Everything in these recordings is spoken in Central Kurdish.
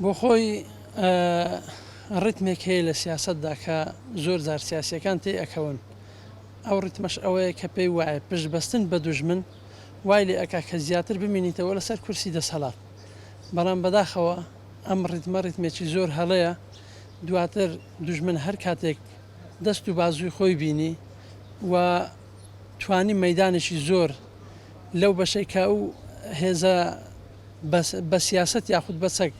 بۆ خۆی ڕیتمێک هەیە لە سیاسەتدا کە زۆر جار سیاسیەکان تێ ئەکەون ئەو ڕیتمەش ئەوەیە کە پێی وایە پشتبەستن بە دوژمن وای لێ ئەکا کە زیاتر بمینیتەوە لەسەر کورسی دەسەڵات بەڵام بەداخەوە ئەم ڕیتمێکی زۆر هەڵەیە دواتر دوژمن هەر کاتێک دەست و بازووی خۆی بینی و توانی مەدانێکی زۆر لەو بەشەی کە ئەو هێزە بە سیاست یاخود بەچەک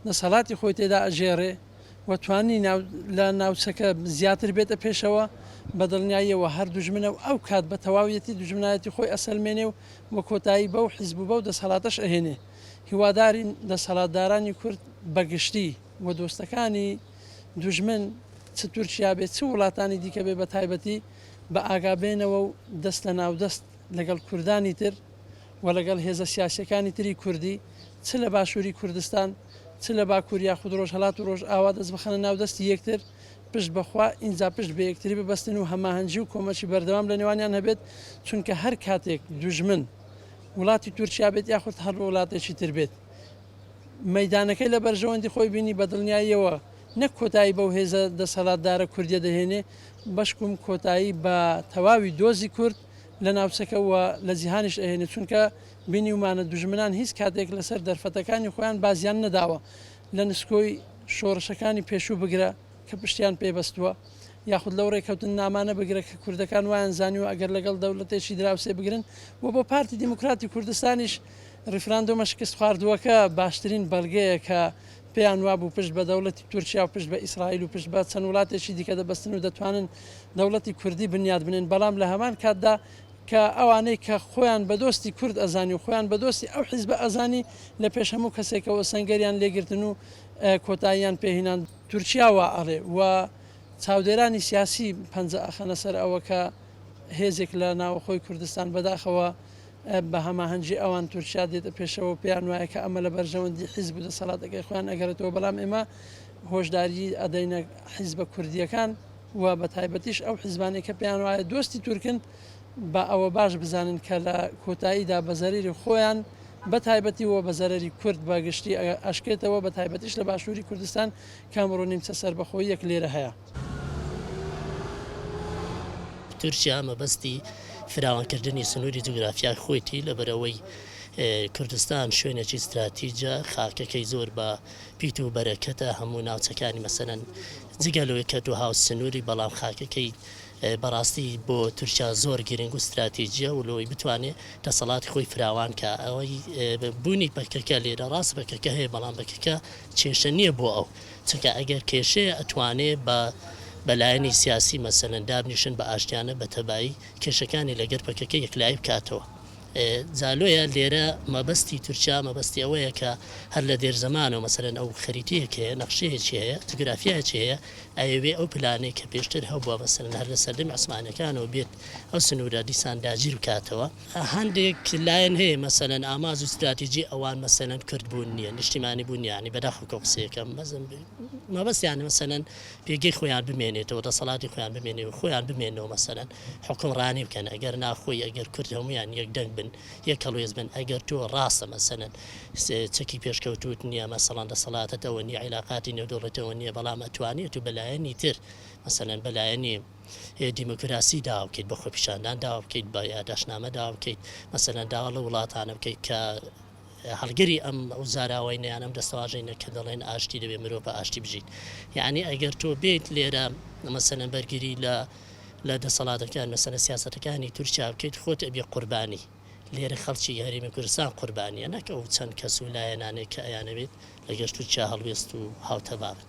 دەسەڵاتی خۆی تێدا ئەژێڕێ و توانی لە ناوچەکە زیاتر بێتە پێشەوە بە دڵنیاییەوە هەر دوژمنە و ئەو کات بە تەواویەتی دوژمنایەتی خۆی ئەسەلمێنێ و وە کۆتایی بەو حیزب و بەو دەسەڵاتەش ئەهێنێ هیوادارین دەسەڵاتدارانی کورد بەگشتی و دۆستەکانی دوژمن چ تورکیا بێت چ وڵاتانی دیکە بێ بە تایبەتی بە ئاگابێنەوە و دەست لە ناودەست لەگەڵ کوردانی تر و لەگەڵ هێزە سیاسەکانی تری کوردی چ لە باشووری کوردستان چ لە باکوور یاخود ڕۆژهەڵات و ڕۆژ ئاوا دەست بخەنە ناودەستی یەکتر پشت بەخوا ئینجا پشت بە یەکتری ببەستن و هەماهەنگی و کۆمەچی بەردەوام لە نێوانیان هەبێت چونکە هەر کاتێک دوژمن وڵاتی تورکیا بێت یاخود هەر وڵاتێکی تر بێت مەدانەکەی لە بەرژەوەندی خۆی بینی بە دڵنیاییەوە نەک کۆتایی بەو هێزە دەسەڵاتدارە کوردیە دەهێنێ بەشکم کۆتایی بە تەواوی دۆزی کورد لە ناوچەکەەوە لە جیهانیش ئەهێنێت چونکە بینی ومانە دوژمنان هیچ کاتێک لەسەر دەرفەتەکانی خۆیان بازیان نەداوە لە نسکۆی شۆڕشەکانی پێشوو بگرە کە پشتیان پێبەستووە یاخود لەو ڕێکەوتن نامانە بگرە کە کوردەکان وایان زانیوە ئەگەر لەگەڵ دەوڵەتێکی دراوسێ بگرن و بۆ پارتی دیموکراتی کوردستانیش ڕیفراندۆمە شکست خواردووەکە باشترین بەڵگەیە کە پێیان وابوو پشت بە دەوڵەتی تورکیا و پشت بە ئیسرائیل و پشت بە چەند وڵاتێکی دیکە دەبەستن و دەتوانن دەوڵەتی کوردی بنیاد بنێن بەڵام لە هەمان کاتدا کە ئەوانەی کە خۆیان بە دۆستی کورد ئەزانی و خۆیان بە دۆستی ئەو حیزب ئەزانی لە پێش هەموو کەسێکەوە سەنگەریان لێگرتن و کۆتاییان پێهێنان تورکیاوە ئەڕێ و چاودێرانی سیاسی پەنجە ئەخەنە سەر ئەوە کە هێزێک لە ناوەخۆی کوردستان بەداخەوە بە هەماهەنگی ئەوان تورکیا دێتە پێشەوە پێیان وایە کە ئەمە لە بەرژەوەندی حیزب و دەسەڵاتەکەی خۆیان ئەگەرێتەوە بەڵام ئێمە هۆشداری ئەدەینە حیزبە کوردیەکان و بە تایبەتیش ئەو حیزبانێک کە پێیان وایە دۆستی تورکن بە ئەوە باش بزانن کە لە کۆتاییدا بە زەریری خۆیان بە تایبەتیەوە بە زەرری کورد بەگشتی ئەشکێتەوە بە تایبەتیش لە باشووری کوردستان کامڕۆ نیمچە سەربەخۆی یەک لێرە هەیە. تورکیا مەبەستی فراوانکردنی سنووری جوگرافیا خۆیتی لەبەرەوەی کوردستان شوێنێکی استراتیجە خاکەکەی زۆر بە پیت و بەرەکەتە هەموو ناوچەکانی مەسەرەن جگەلەوەی کە دوو هاو سنووری بەڵام خاکەکەی بەڕاستی بۆ تورکیا زۆر گرنگ و استراتیجیە و لەوەی بتوانێت دەسەڵاتی خۆی فراوان کە ئەوەی بوونی بەکەکە لێرە ڕاست بەکەکە هەیە بەڵام بەکەکە کێشە نییە بۆ ئەو چونکە ئەگەر کێشەیە ئەتوانێت بە بەلایەنی سیاسی مەسەرەن دابنیشن بە ئاشتیانە بە تەبایی کێشەکانی لەگەر پەکەکە یەکلایی بکاتەوە. زالۆیە لێرە مەبەستی تورکیا مەبەستی ئەوەیە کە هەر لە دێرزەمانەوە مەسەرەن ئەو خەریتەیەک هەیە نەخشەیەکی هەیە جوگرافیایەکی هەیە ئەوێ ئەو پلانەی کە پێشتر هەبووە مەسەرەن هەر لە سەردەمی عوسمانیەکانەوە بێت ئەو سنوورە دیسان داگیر بکاتەوە هەندێک لایەن هەیە مەسەرەن ئاماز و استراتیجی ئەوان مەسەرەن کورد بوون نییە نیشتیمانی بوون یانی بەداخەوە قسەیەکەم مەبەستیانە مەسەرەن پێگەی خۆیان بمێنێتەوە دەسەڵاتی خۆیان بمێنێت و خۆیان بمێنەوە مەسەرەن حکومڕانی بکەن ئەگەر ناخۆی ئەگەر کورد هەمویان یەک دەنگ بن یەک کەڵوێز بن ئەگەر تۆ ڕاستە مەسەرەن چەکی پێشکەوتوت نییە مەسەڵان دەسەڵاتەتەوە نیە عیلاقاتی نێودەوڵەتەوە نییە بەڵام ئەتوانێت و بەلایەنی تر مەسەرەن بەلایەنی دیموکراسی داوا بکەیت بە خۆپیشاندان داوا بکەیت بە یادداشتنامە داوا بکەیت مەسەرەن داوا لە وڵاتانە بکەیت کە هەڵگەری ئەم زاراوەی نەیان ئەم دەستەواژەینە کە دەڵێن ئاشتی دەبێ مرۆڤ بە ئاشتی بژیت یعنی ئەگەر تۆ بێت لێرە مەسەرەن بەرگری لە دەسەڵاتەکان مەسەرە سیاسەتەکانی تورکیا بکەیت خۆت ئەبێ قوربانی لێرە خەڵکی هەرێمی کوردستان قوربانیە نەکە ئەو چەند کەس و لایەنانێک کە ئەیانەوێت لەگەر تورکیا هەڵوێست و هاوتەبابن.